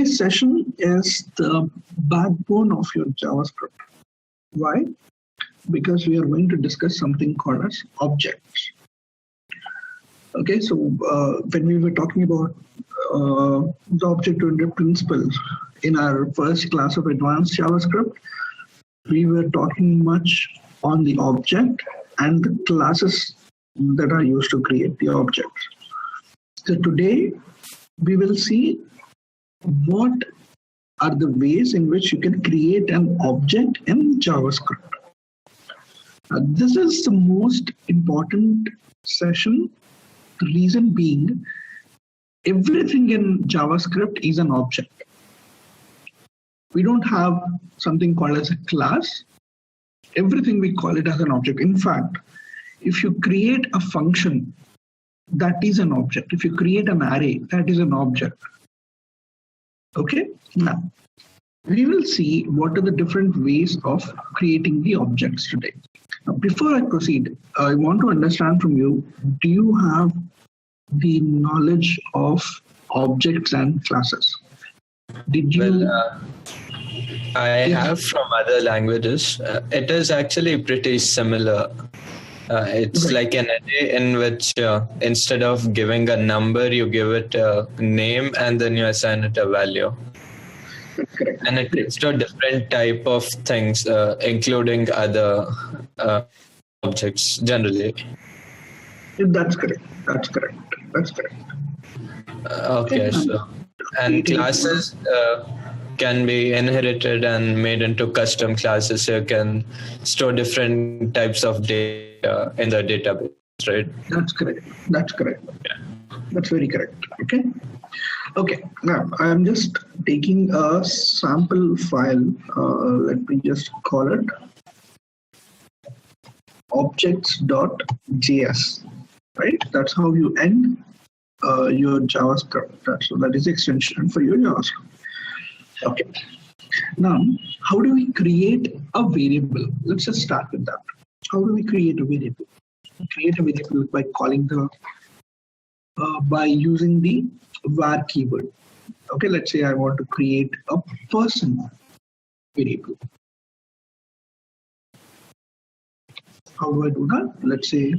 today's session is the backbone of your JavaScript. Why? Because we are going to discuss something called as objects. Okay, so when we were talking about the object-oriented principles in our first class of advanced JavaScript, we were talking much on the object and the classes that are used to create the objects. So today we will see what are the ways in which you can create an object in JavaScript. This is the most important session. The reason being, everything in JavaScript is an object. We don't have something called as a class. Everything we call it as an object. In fact, if you create a function, that is an object. If you create an array, that is an object. Okay, now we will see what are the different ways of creating the objects today. Now, before I proceed, I want to understand from you, do you have the knowledge of objects and classes? Did you? Well, I have from other languages. It is actually pretty similar. It's like an array in which instead of giving a number, you give it a name and then you assign it a value. Correct. And it leads to a different type of things, including other objects generally. That's correct. That's correct. That's correct. Okay, so and classes can be inherited and made into custom classes. So you can store different types of data in the database, right? That's correct. That's correct. Yeah. That's very correct. Okay. Okay. Now I'm just taking a sample file. Let me just call it objects.js. Right. That's how you end your JavaScript. That is the extension for your JavaScript. Okay. Now, how do we create a variable? Let's just start with that. How do we create a variable? We create a variable by calling by using the var keyword. Okay, let's say I want to create a person variable. How do I do that? Let's say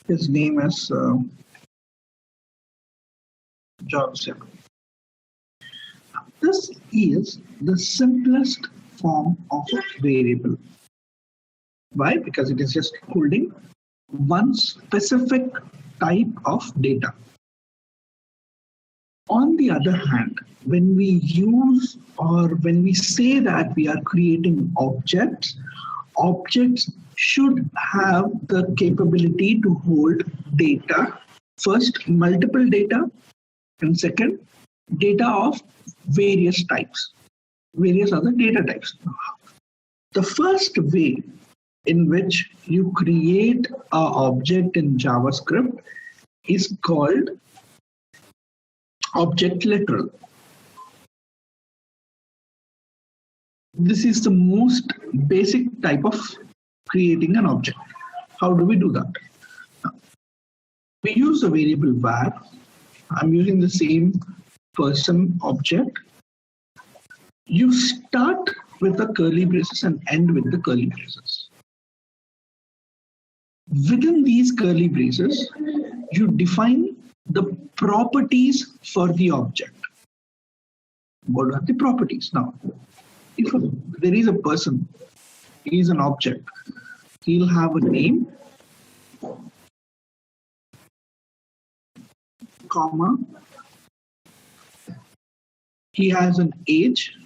his name is John 7. This is the simplest form of a variable. Why? Because it is just holding one specific type of data. On the other hand, when we use or when we say that we are creating objects, objects should have the capability to hold data. First, multiple data, and second, data of various types, various other data types. The first way in which you create an object in JavaScript is called object literal. This is the most basic type of creating an object. How do we do that? We use a variable var. I'm using the same person object. You start with the curly braces and end with the curly braces. Within these curly braces, you define the properties for the object. What are the properties? Now, if there is a person, he is an object, he'll have a name, comma, he has an age,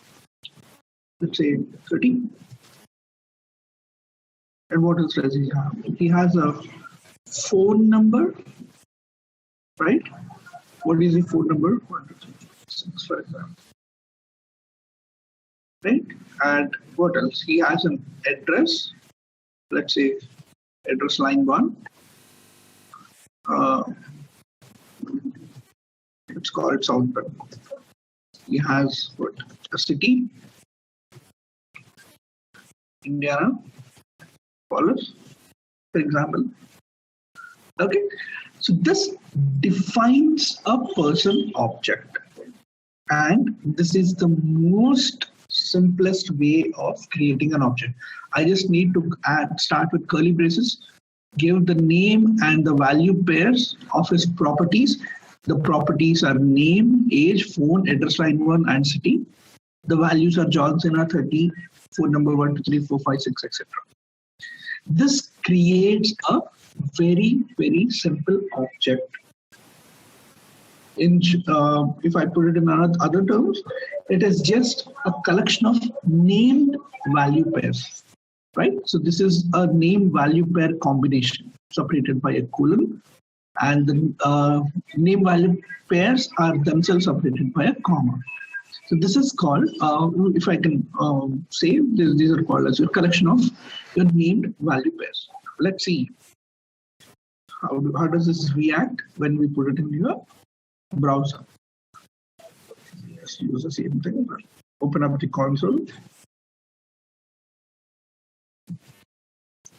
let's say 30. And what else does he have? He has a phone number, right? What is the phone number? 1, 2, 3, 4, 6, for example. Right? And what else? He has an address, let's say address line 1. Let's call it South Bend. He has what? A city, Indiana, follows, for example. Okay, so this defines a person object. And this is the most simplest way of creating an object. I just need to start with curly braces, give the name and the value pairs of his properties. The properties are name, age, phone, address line 1, and city. The values are John Cena 30, phone number 1, 2, 3, 4, 5, 6, etc. This creates a very, very simple object. If I put it in other terms, it is just a collection of named value pairs, right? So this is a name value pair combination separated by a colon, and the name value pairs are themselves separated by a comma. So this is called, if I can say, these are called as your collection of your named value pairs. Let's see how does this react when we put it in your browser. Just use the same thing. Open up the console.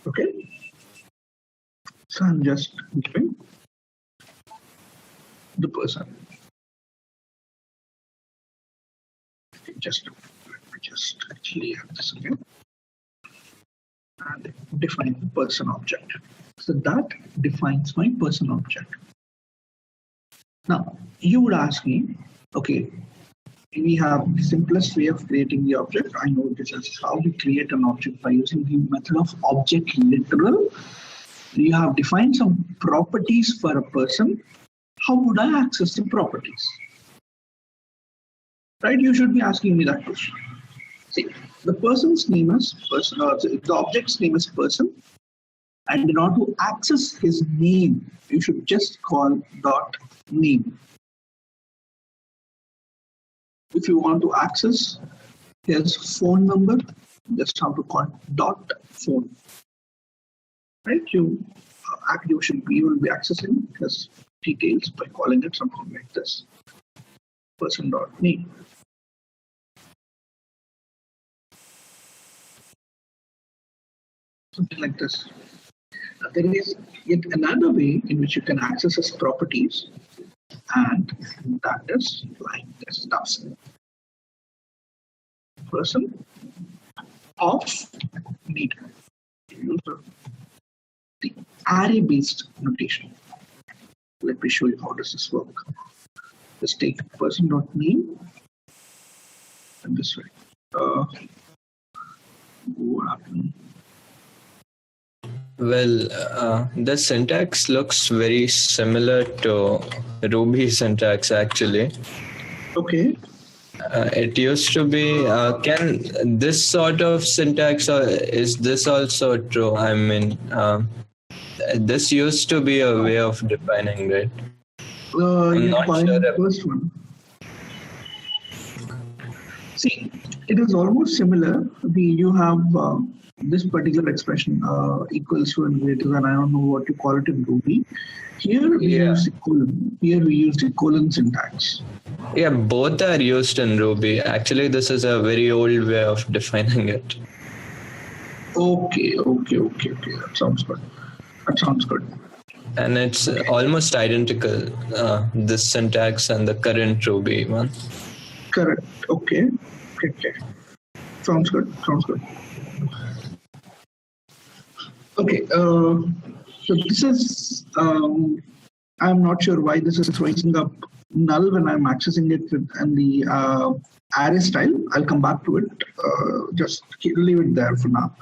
Okay. So I'm just giving the person. Let me just actually have this again and define the person object. So that defines my person object. Now you would ask me, okay, we have the simplest way of creating the object. I know this is how we create an object by using the method of object literal. You have defined some properties for a person. How would I access the properties? Right? You should be asking me that question. See, the person's name is person, the object's name is person, and in order to access his name, you should just call dot name. If you want to access his phone number, just have to call dot phone. Right? You will be accessing his details by calling it something like this: person dot name. Something like this. Now, there is yet another way in which you can access his properties, and that is like this stuff. Person of need. Use the array-based notation. Let me show you how does this work. Just take person.name and this way. What happened? Well, the syntax looks very similar to Ruby syntax actually. Okay. It used to be, can this sort of syntax, or is this also true? I mean, this used to be a way of defining, right? I'm not sure. The first one. See, it is almost similar. You have this particular expression equals to and greater than, I don't know what you call it in Ruby. Here we use the colon. Here we use the colon syntax. Yeah, both are used in Ruby. Actually, this is a very old way of defining it. Okay. That sounds good. And it's almost identical, this syntax and the current Ruby one. Correct. Okay. Sounds good. Okay. So this is, I'm not sure why this is raising up null when I'm accessing it in the array style. I'll come back to it. Just leave it there for now.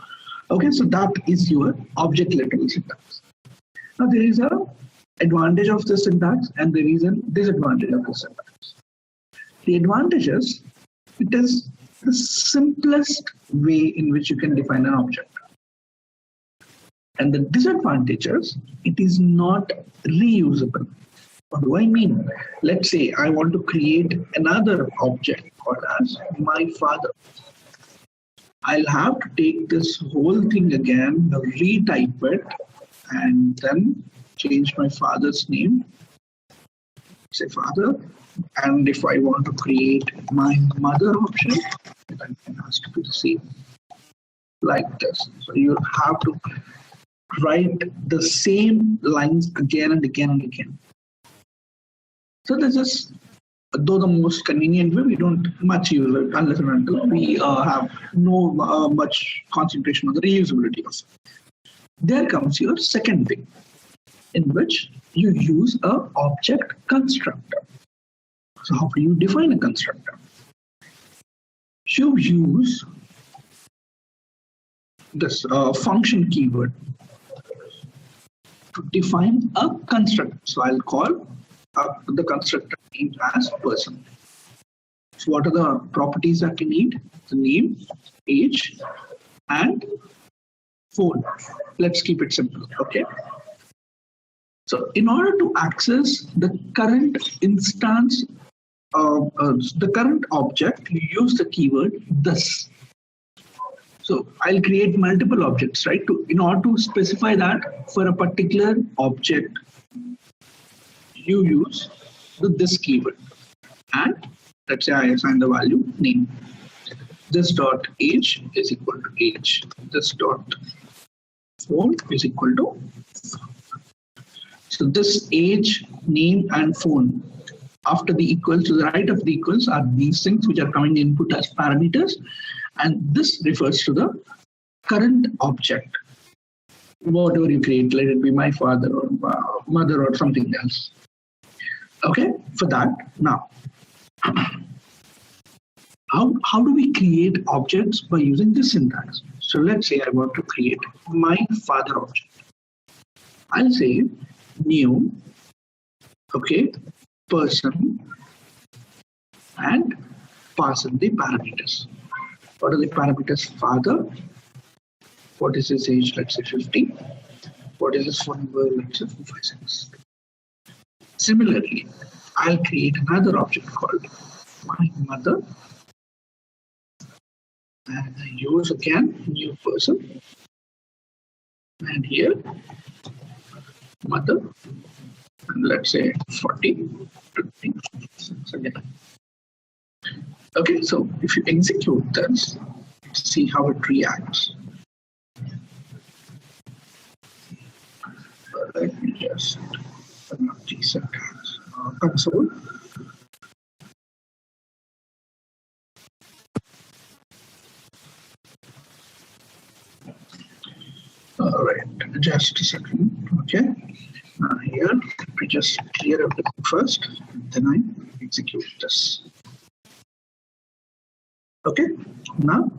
Okay, so that is your object literal syntax. Now there is an advantage of this syntax and there is a disadvantage of this syntax. The advantage is it is the simplest way in which you can define an object. And the disadvantage is it is not reusable. What do I mean? Let's say I want to create another object called as my father. I'll have to take this whole thing again, retype it, and then change my father's name. Say father. And if I want to create my mother option, then it has to be the same. Like this. So you have to write the same lines again and again and again. So this is though the most convenient way, we don't much use it unless and until we have no much concentration on the reusability of it. There comes your second thing, in which you use a object constructor. So how do you define a constructor? You use this function keyword to define a constructor. So I'll call the constructor name as person. So what are the properties that you need? The name, age, and phone. Let's keep it simple, okay? So in order to access the current instance, the current object, you use the keyword this. So I'll create multiple objects, right? In order to specify that for a particular object, you use this keyword. And let's say I assign the value name. This dot age is equal to age. This dot phone is equal to. So this age, name, and phone, after the equals, to the right of the equals are these things which are coming input as parameters, and this refers to the current object. Whatever you create, let it be my father or mother or something else. Okay, for that, now, how do we create objects by using this syntax? So let's say I want to create my father object. I'll say new, okay, person, and pass in the parameters. What are the parameters? Father. What is his age? Let's say 50. What is his phone number? Let's say 456. Similarly, I'll create another object called my mother, and I use again new person, and here mother, and let's say 40, 56 again. Okay, so if you execute this, see how it reacts. Let me just reset console. All right, just a second. Okay, here we just clear everything first, then I execute this. Okay, now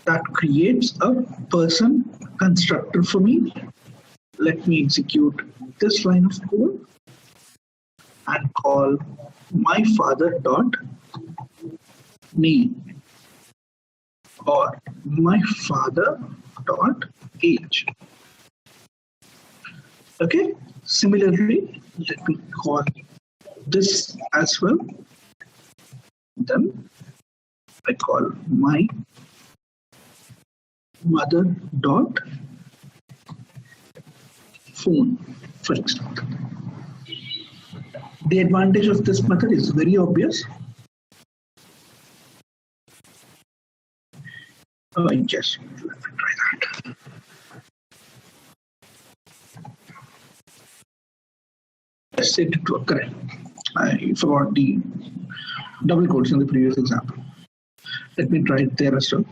that creates a person constructor for me. Let me execute this line of code and call my father dot name or my father dot age. Okay, similarly, let me call this as well. Then I call my mother dot phone, for example. The advantage of this method is very obvious. Yes, let me try that. Yes, it was correct. I forgot the double quotes in the previous example. Let me try it there as well.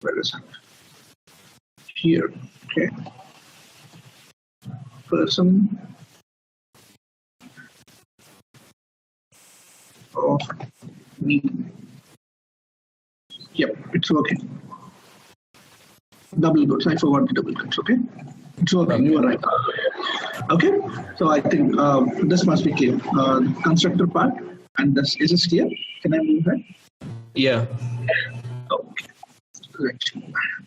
Where is it? Here. Okay. Person of me. Yep, it's working. Double quotes. I forgot the double quotes. Okay, it's working. You are right. Okay, so I think this must be clear. Constructor part, and this is this clear? Can I move that? Yeah. Okay. Let's move that.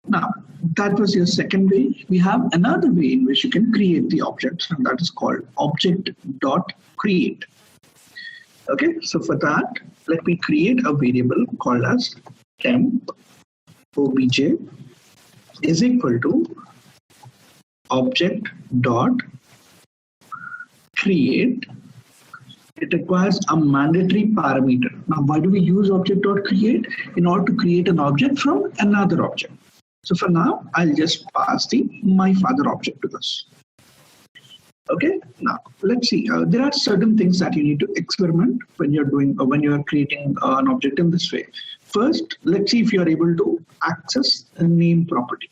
Now, that was your second way. We have another way in which you can create the objects, and that is called object.create. Okay, so for that, let me create a variable called as temp obj is equal to object.create. It requires a mandatory parameter. Now, why do we use object.create? In order to create an object from another object. So for now, I'll just pass the my father object to this. Okay, now let's see. There are certain things that you need to experiment when you're doing when you are creating an object in this way. First, let's see if you are able to access a name property.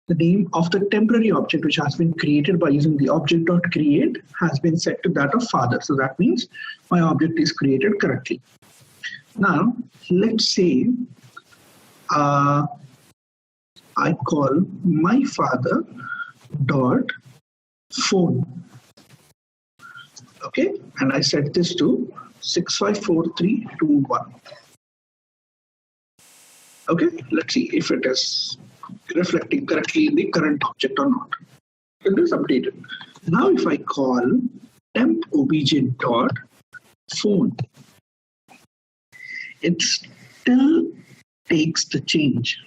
The name of the temporary object which has been created by using the object.create has been set to that of father. So that means my object is created correctly. Now, let's say I call my father dot phone. Okay, and I set this to 654321. Okay, let's see if it is reflecting correctly in the current object or not. It is updated. Now if I call temp obj dot phone, it still takes the change.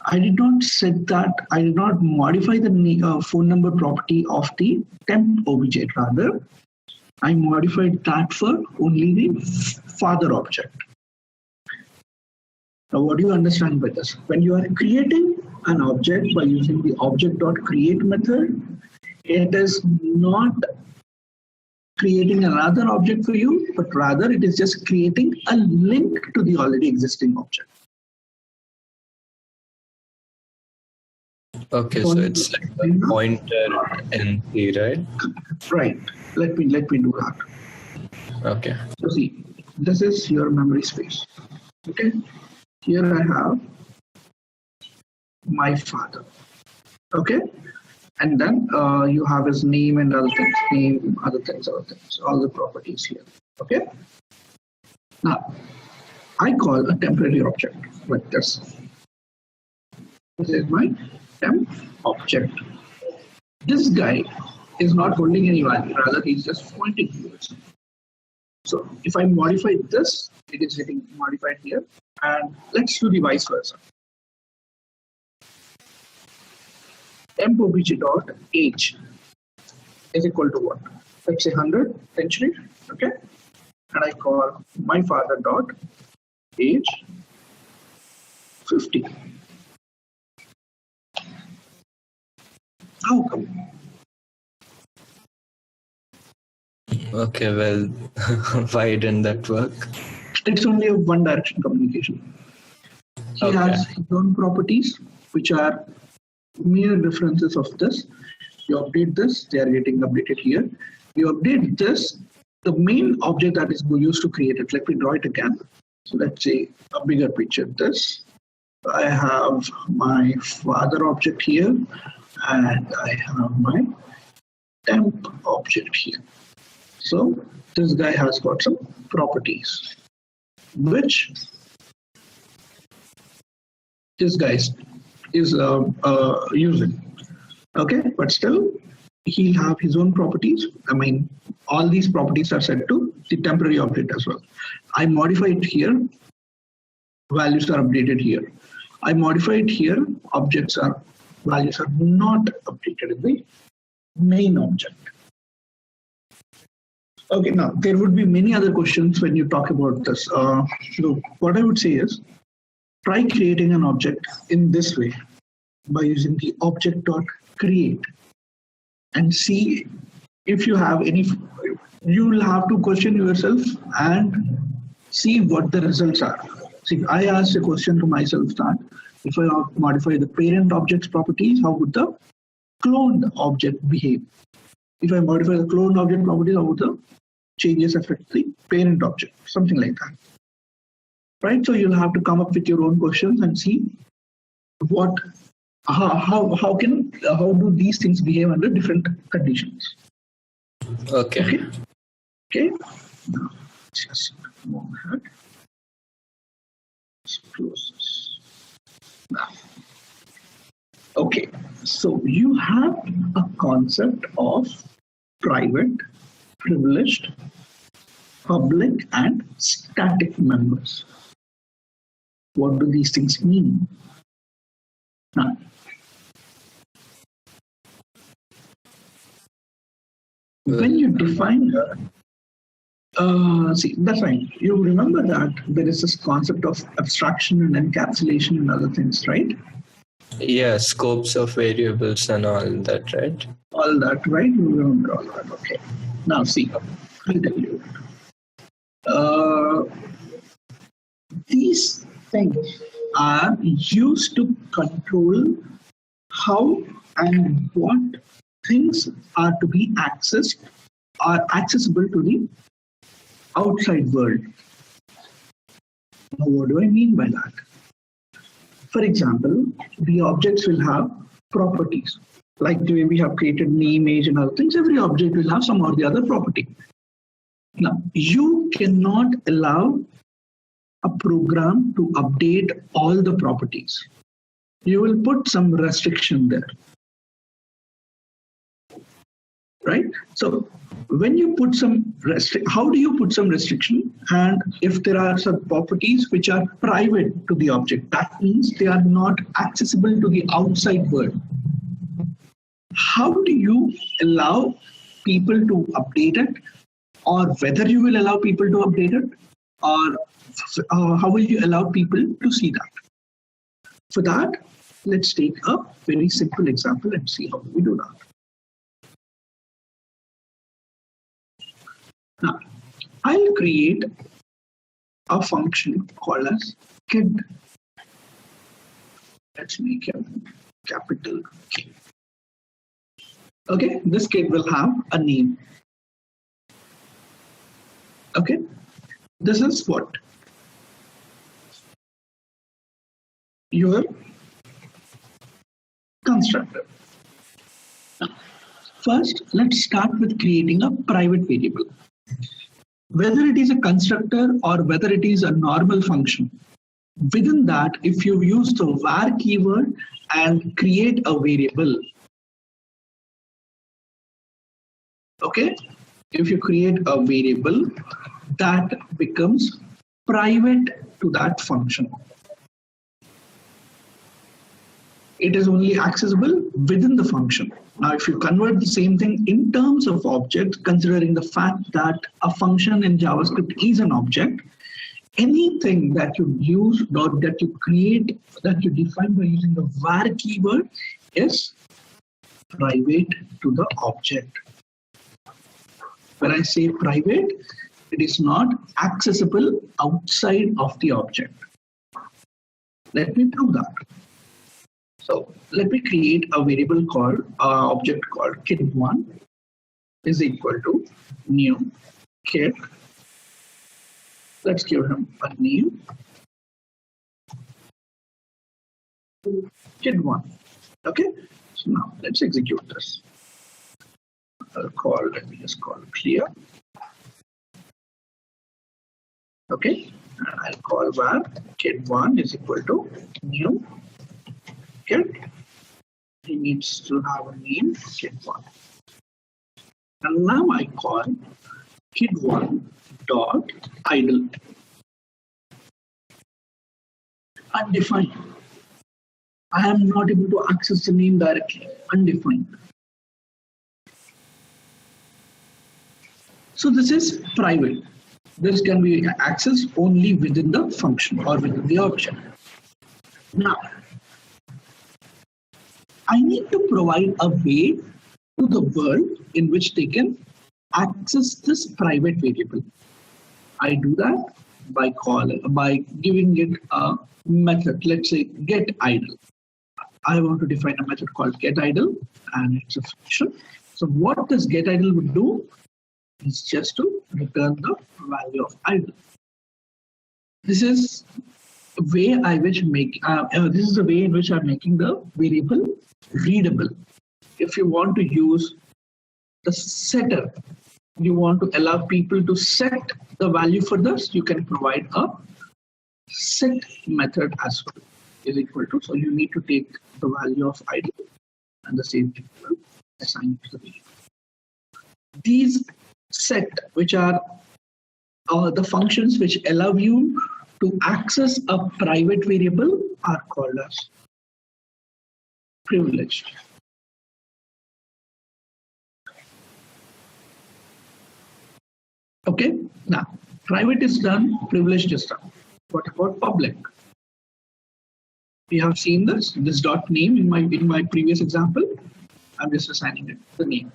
I did not set that, I did not modify the phone number property of the temp object. Rather, I modified that for only the father object. Now, what do you understand by this? When you are creating an object by using the object.create method, it is not creating another object for you, but rather it is just creating a link to the already existing object. Okay, so it's like a pointer NC, right? Right. Let me do that. Okay. So see, this is your memory space. Okay. Here I have my father. Okay. And then you have his name and other things. Name, other things, all the properties here. Okay. Now, I call a temporary object like this. This is my temp object. This guy is not holding any value, rather he's just pointing to it. So if I modify this, it is getting modified here, and let's do the vice versa. Temp obj dot age is equal to what? Let's say 100 century, okay? And I call my father dot age 50. How come? Okay, well, why didn't that work? It's only a one direction communication. He has his own properties, which are mere references of this. You update this, they are getting updated here. You update this, the main object that is used to create it. Let me draw it again. So let's say a bigger picture. This, I have my father object here, and I have my temp object here. So this guy has got some properties, which this guy is using. Okay, but still he'll have his own properties. I mean, all these properties are set to the temporary object as well. I modify it here, values are updated here. I modify it here, values are not updated in the main object. Okay, now there would be many other questions when you talk about this. So what I would say is, try creating an object in this way by using the object.create and see if you have any. You will have to question yourself and see what the results are. See, I asked a question to myself that if I modify the parent object's properties, how would the cloned object behave? If I modify the cloned object properties, how would the changes affect the parent object? Something like that. Right? So you'll have to come up with your own questions and see how do these things behave under different conditions. Okay. Okay. Now just move ahead. Let's close this. Now. Okay. So you have a concept of private, privileged, public, and static members. What do these things mean? Now, when you define, see, that's fine. You remember that there is this concept of abstraction and encapsulation and other things, right? Yeah, scopes of variables and all that, right? All that, right? You remember all that. Okay. Now see, I'll tell you. These things are used to control how and what things are to be accessed or accessible to the outside world. Now, what do I mean by that? For example, the objects will have properties. Like the way we have created name, age, and other things, every object will have some or the other property. Now, you cannot allow a program to update all the properties. You will put some restriction there. Right? So when you put some how do you put some restriction? And if there are some properties which are private to the object, that means they are not accessible to the outside world. How do you allow people to update it, or whether you will allow people to update it, or how will you allow people to see that? For that, let's take a very simple example and see how we do that. Now, I'll create a function called as get. Let's make it capital K. Okay, this kid will have a name. Okay, this is what? Your constructor. Now, first, let's start with creating a private variable. Whether it is a constructor or whether it is a normal function, within that, if you use the var keyword and create a variable, okay, if you create a variable, that becomes private to that function. It is only accessible within the function. Now, if you convert the same thing in terms of objects, considering the fact that a function in JavaScript is an object, anything that you use or that you create, that you define by using the var keyword is private to the object. When I say private, it is not accessible outside of the object. Let me prove that. So let me create a variable called object called kid1 is equal to new kid. Let's give him a name, kid1. Okay, so now let's execute this. Let me just call clear. Okay, and I'll call var kid1 is equal to new kid. He needs to have a name kid1. And now I call kid1 dot idle. Undefined. I am not able to access the name directly. Undefined. So this is private. This can be accessed only within the function or within the object. Now, I need to provide a way to the world in which they can access this private variable. I do that by giving it a method. Let's say get idle. I want to define a method called get idle, and it's a function. So what this get idle would do is just to return the value of idle. This is a way I which this is the way in which I'm making the variable readable. If you want to use the setter, you want to allow people to set the value for this, you can provide a set method as well is equal to. So you need to take the value of idle and the same thing will assign to the variable. These set, which are the functions which allow you to access a private variable, are called as privileged. Okay, now private is done, privileged is done. What about public? We have seen this dot name in my previous example. I'm just assigning it the name.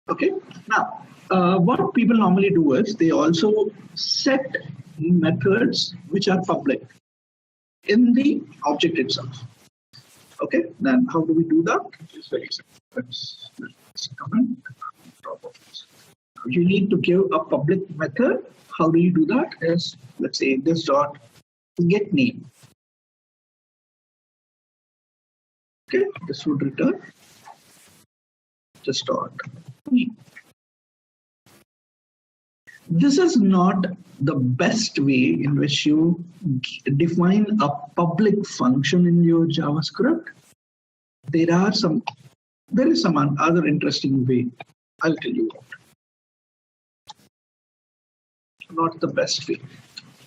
Okay. Now, what people normally do is they also set methods which are public in the object itself. Okay. Then how do we do that? It's very simple. Let's comment top of this. You need to give a public method. How do you do that? Is, let's say, this dot get name. Okay, this would return just dot name. This is not the best way in which you define a public function in your JavaScript. There is some other interesting way. I'll tell you what. Not the best way.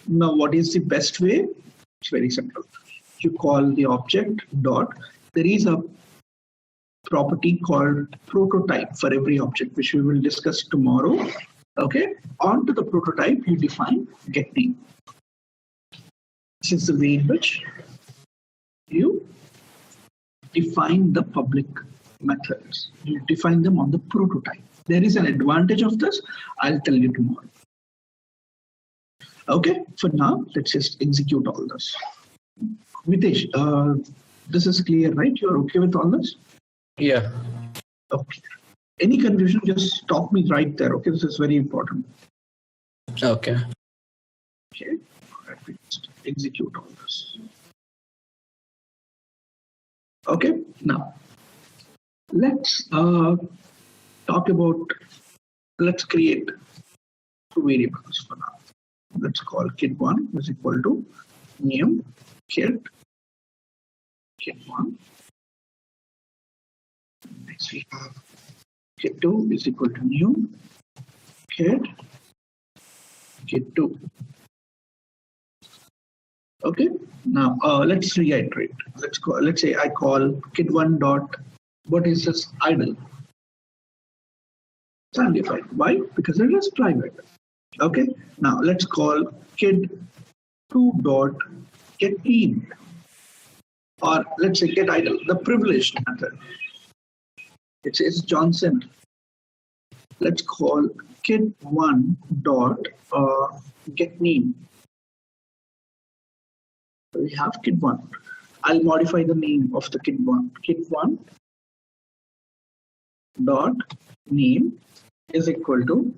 Now, what is the best way? It's very simple. You call the object dot. There is a property called prototype for every object, which we will discuss tomorrow. Okay. Onto the prototype, you define get name. This is the way in which you define the public methods. You define them on the prototype. There is an advantage of this. I'll tell you tomorrow. Okay, for now, let's just execute all this. Mitesh, this is clear, right? You're okay with all this? Yeah. Okay. Any confusion, just stop me right there. Okay, this is very important. Okay. Okay, let me just execute all this. Okay, now let's talk about, let's create two variables for now. Let's call kid1 is equal to new kid1. Next we have kid2 is equal to new kid2. Okay. Now let's reiterate. Let's say I call kid1 dot. What is this idle? It's undefined. Why? Because it is private. Okay. Now let's call kid2 dot get in, or let's say get idle, the privileged method. It says Johnson. Let's call kid1 dot get name. So we have kid1. I'll modify the name of the kid1. Kid1 dot name is equal to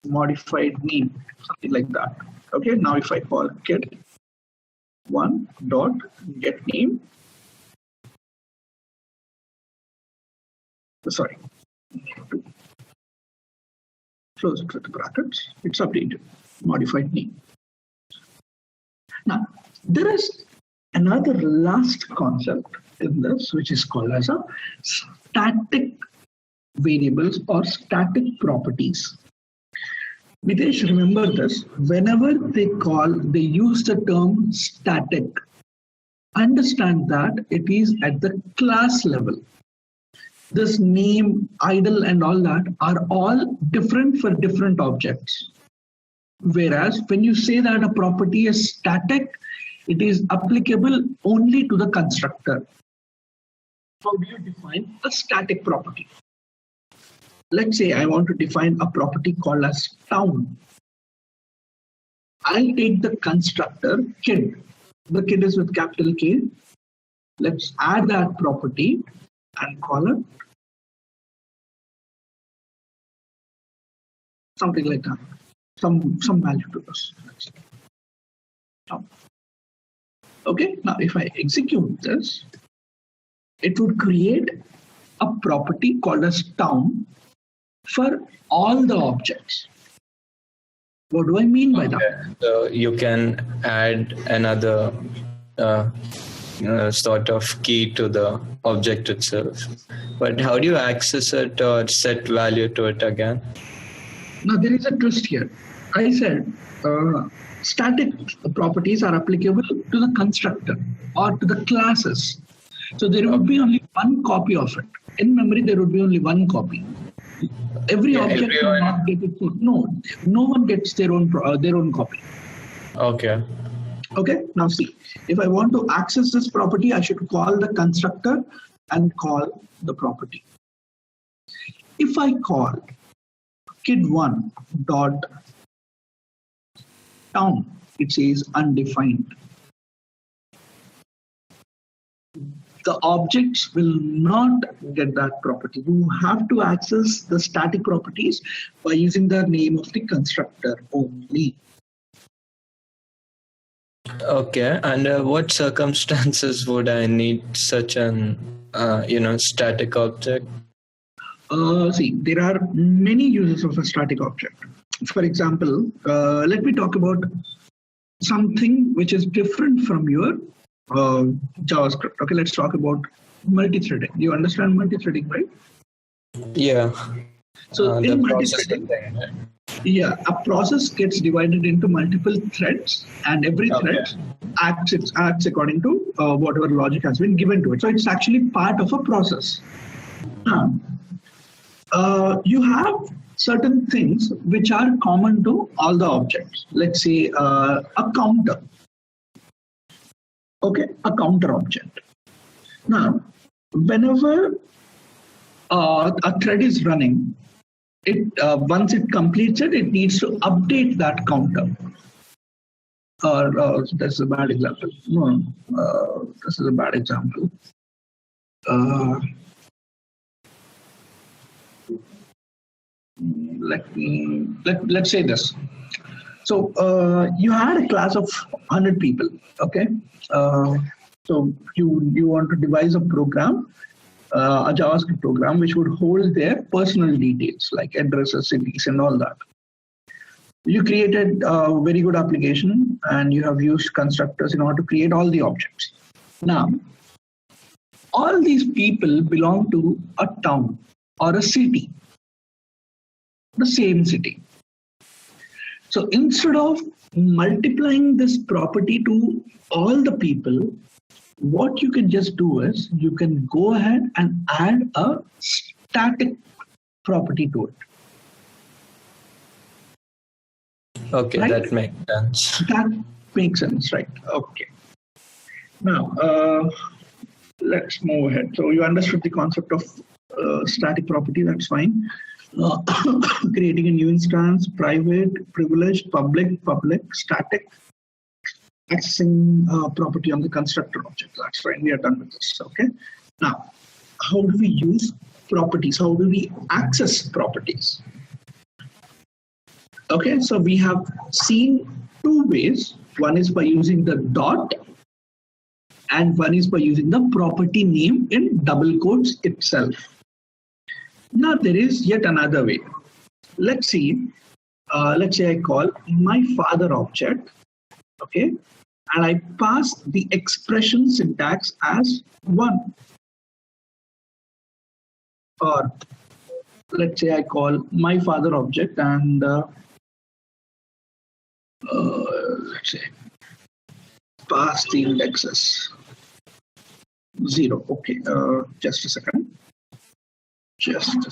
modified name, something like that. Okay, now if I call kid1 dot get name, sorry, close it with the brackets, it's updated, modified name. Now, there is another last concept in this, which is called as a static variables or static properties. Mitesh, remember this. Whenever they use the term static, understand that it is at the class level. This name, idle, and all that are all different for different objects. Whereas when you say that a property is static, it is applicable only to the constructor. How do you define a static property? Let's say I want to define a property called as town. I'll take the constructor kid. The kid is with capital K. Let's add that property and call it something like that. Some value to this. Okay, now if I execute this, it would create a property called as town for all the objects. What do I mean by that? So you can add another sort of key to the object itself. But how do you access it or set value to it again? Now there is a twist here. I said static properties are applicable to the constructor or to the classes. So there would be only one copy of it. In memory, there would be only one copy. Every object will not get it. No one gets their own copy. Okay. Okay, now see, if I want to access this property, I should call the constructor and call the property. If I call kid1 dot town, it says undefined. The objects will not get that property. You have to access the static properties by using the name of the constructor only. Okay, and what circumstances would I need such an static object? See, there are many uses of a static object. For example, let me talk about something which is different from your JavaScript. Okay, let's talk about multi-threading. You understand multi-threading, right? Yeah. So in multi-threading, yeah, a process gets divided into multiple threads, and every thread acts according to whatever logic has been given to it. So it's actually part of a process. You have certain things which are common to all the objects. Let's say a counter. Okay, a counter object. Now, whenever a thread is running, it once it completes it, it needs to update that counter. That's a bad example. No, this is a bad example. Let's say this. So you had a class of 100 people. Okay, so you want to devise a program, a JavaScript program which would hold their personal details like addresses, cities, and all that. You created a very good application, and you have used constructors in order to create all the objects. Now, all these people belong to a town or a city, the same city. So instead of multiplying this property to all the people, what you can just do is you can go ahead and add a static property to it. Okay, right? That makes sense. That makes sense, right? Okay. Now, let's move ahead. So you understood the concept of static property, that's fine. Creating a new instance, private, privileged, public, static, accessing property on the constructor object. That's fine, we are done with this, okay? Now, how do we use properties? How do we access properties? Okay, so we have seen two ways. One is by using the dot, and one is by using the property name in double quotes itself. Now there is yet another way. Let's see. Let's say I call my father object, okay, and I pass the expression syntax as 1. Or let's say I call my father object and let's say pass the indexes 0. Okay, just a second. Okay, just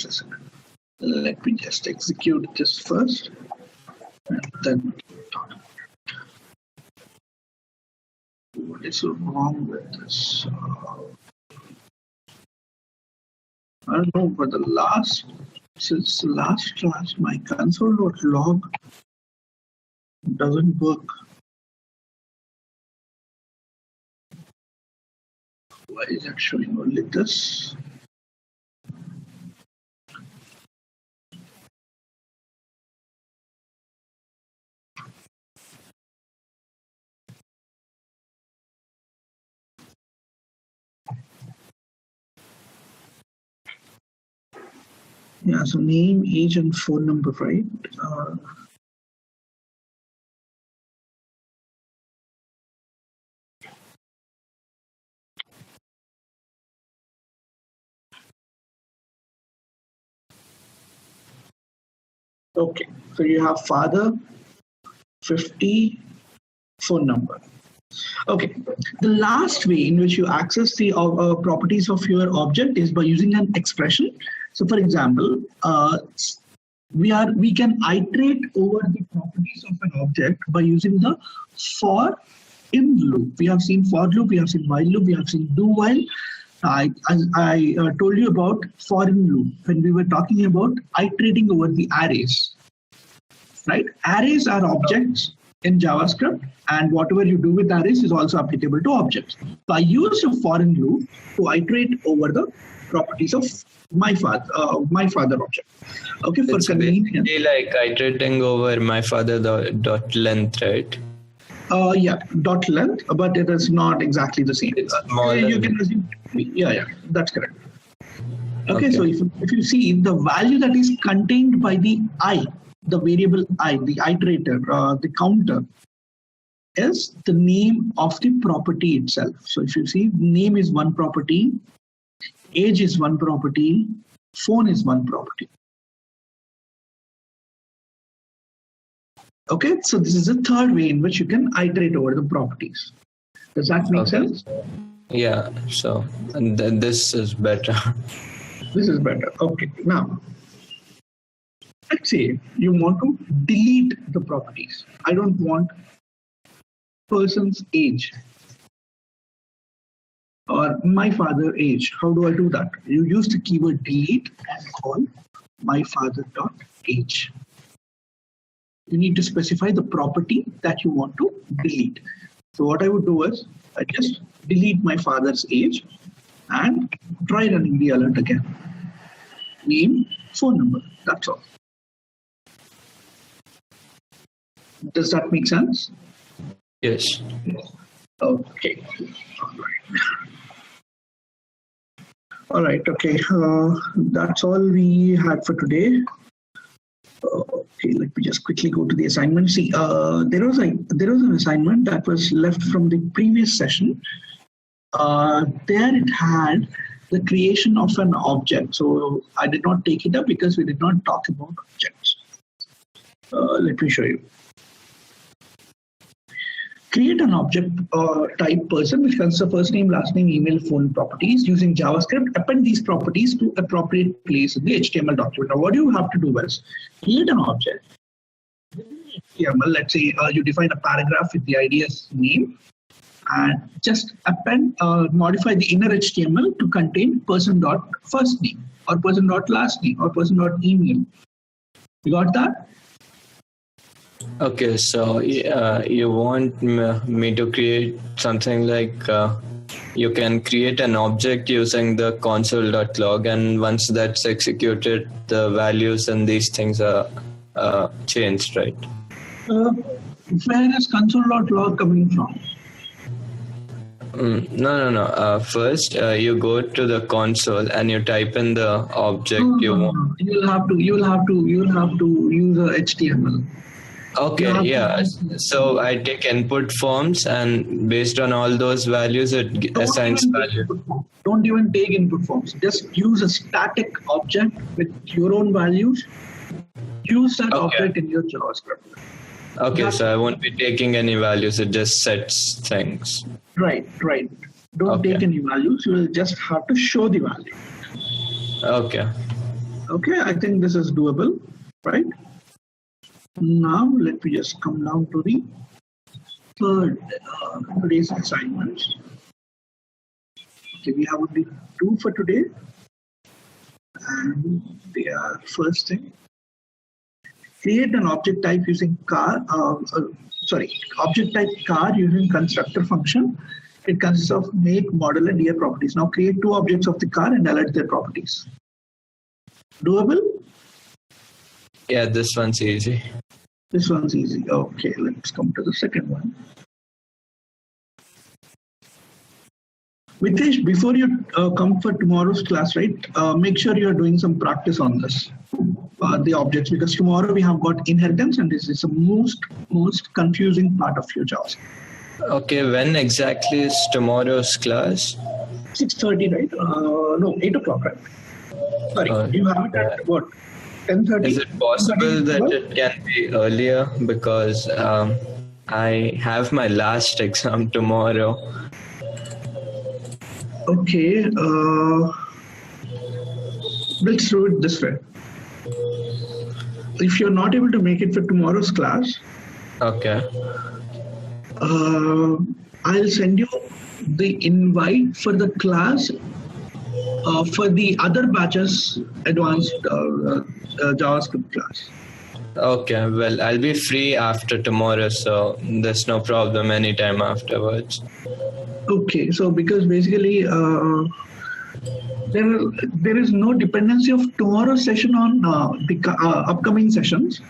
a second. Let me just execute this first, and then what is wrong with this? I don't know, but since the last class, my console.log doesn't work. Why is it showing only this? Yeah, so name, age, and phone number, right? Okay, so you have father, 50, phone number. Okay, the last way in which you access the properties of your object is by using an expression. So, for example, we can iterate over the properties of an object by using the for in loop. We have seen for loop, we have seen while loop, we have seen do while. I told you about for in loop when we were talking about iterating over the arrays. Right? Arrays are objects in JavaScript, and whatever you do with arrays is also applicable to objects. So I use a for in loop to iterate over the properties of my father object. Okay, for It's convenience. basically like iterating over my father dot length, right? Yeah, dot length, but it is not exactly the same. It's smaller. You can assume, yeah, that's correct. Okay, so if you see the value that is contained by the I, the variable I, the iterator, the counter, is the name of the property itself. So if you see, name is one property, age is one property, phone is one property. Okay, so this is the third way in which you can iterate over the properties. Does that make sense? Yeah, so this is better. This is better. Okay, now let's say you want to delete the properties. I don't want person's age or my father age. How do I do that? You use the keyword delete and call my father dot age. You need to specify the property that you want to delete. So what I would do is I just delete my father's age and try running the alert again. Name, phone number, that's all. Does that make sense? Yes. Okay. All right. Okay. That's all we had for today. Okay. Let me just quickly go to the assignment. See, there was an assignment that was left from the previous session. There it had the creation of an object. So I did not take it up because we did not talk about objects. Let me show you. Create an object type person which consists of first name, last name, email, phone properties using JavaScript. Append these properties to appropriate place in the HTML document. Now, what you have to do is create an object. HTML, let's say you define a paragraph with the ID as name, and just append, modify the inner HTML to contain person.first name or person.last name or person.email. You got that? Okay, so you want me to create something like you can create an object using the console.log, and once that's executed, the values and these things are changed, right? Where is console.log coming from? No. First, you go to the console and you type in the object you want. No. You'll have to use a HTML. Okay, yeah. So I take input forms, and based on all those values, it assigns value. Don't even take input forms. Just use a static object with your own values. Use that object in your JavaScript. Okay, so I won't be taking any values. It just sets things. Right. Don't take any values. You will just have to show the value. Okay, I think this is doable, right? Now, let me just come down to the third today's assignments. Okay, we have only 2 for today. And they are first thing. Create an object type using object type car using constructor function. It consists of make, model, and year properties. Now create 2 objects of the car and alert their properties. Doable? Yeah, this one's easy. This one's easy. Okay, let's come to the second one. Mitesh, before you come for tomorrow's class, right? Make sure you're doing some practice on this, the objects, because tomorrow we have got inheritance, and this is the most confusing part of your JavaScript. Okay, when exactly is tomorrow's class? 6:30, right? No, 8 o'clock, right? Sorry, you have it at what? 10:30? Is it possible that it can be earlier? Because I have my last exam tomorrow. Okay, let's do it this way. If you're not able to make it for tomorrow's class, Okay. I'll send you the invite for the class for the other batches advanced JavaScript class. Okay, well, I'll be free after tomorrow, so there's no problem anytime afterwards. Okay, so because basically there is no dependency of tomorrow's session on the upcoming sessions.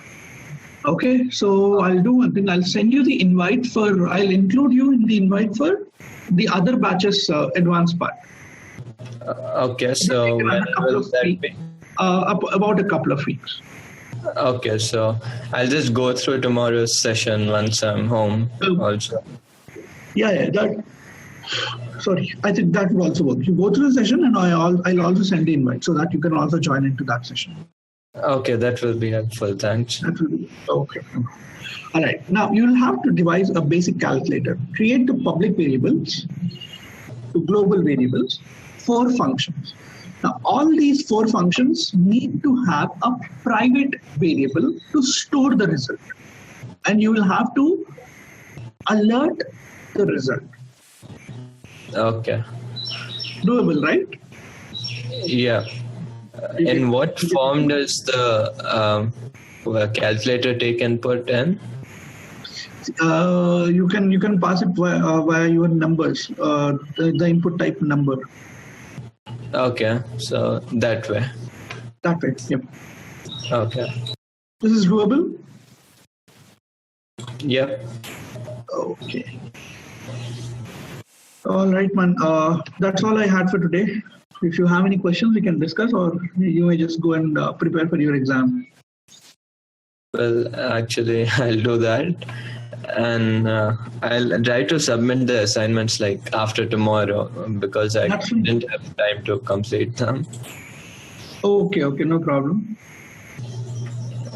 Okay, so I'll do one thing. I'll send you the invite I'll include you in the invite for the other batches advanced part. Okay, so when will that be? About a couple of weeks. Okay, so I'll just go through tomorrow's session once I'm home also. Yeah, sorry, I think that will also work. You go through the session and I'll also send the invite so that you can also join into that session. Okay, that will be helpful. Thanks. That will be okay. All right. Now you will have to devise a basic calculator. Create the public variables to global variables, 4 functions. Now all these 4 functions need to have a private variable to store the result, and you will have to alert the result. Okay. Doable, right? Yeah. In what form does the calculator take input in? You can pass it via your numbers, the input type number. Okay, so that way. That way, yep. Okay. This is doable? Yep. Okay. All right, man. That's all I had for today. If you have any questions, we can discuss, or you may just go and prepare for your exam. Well, actually, I'll do that. And I'll try to submit the assignments like after tomorrow because I didn't have time to complete them. Okay, no problem.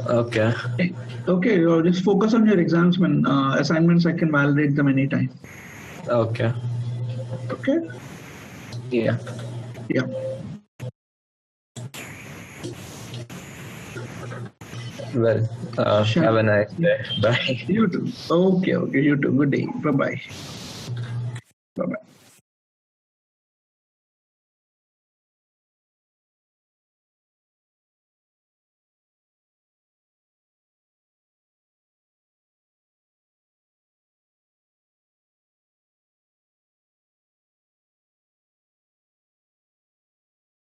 Okay. Okay, just focus on your exams, man. Assignments, I can validate them anytime. Okay. Okay? Yeah. Yeah. Well, have a nice day. Bye. You too. Okay, you too. Good day. Bye-bye.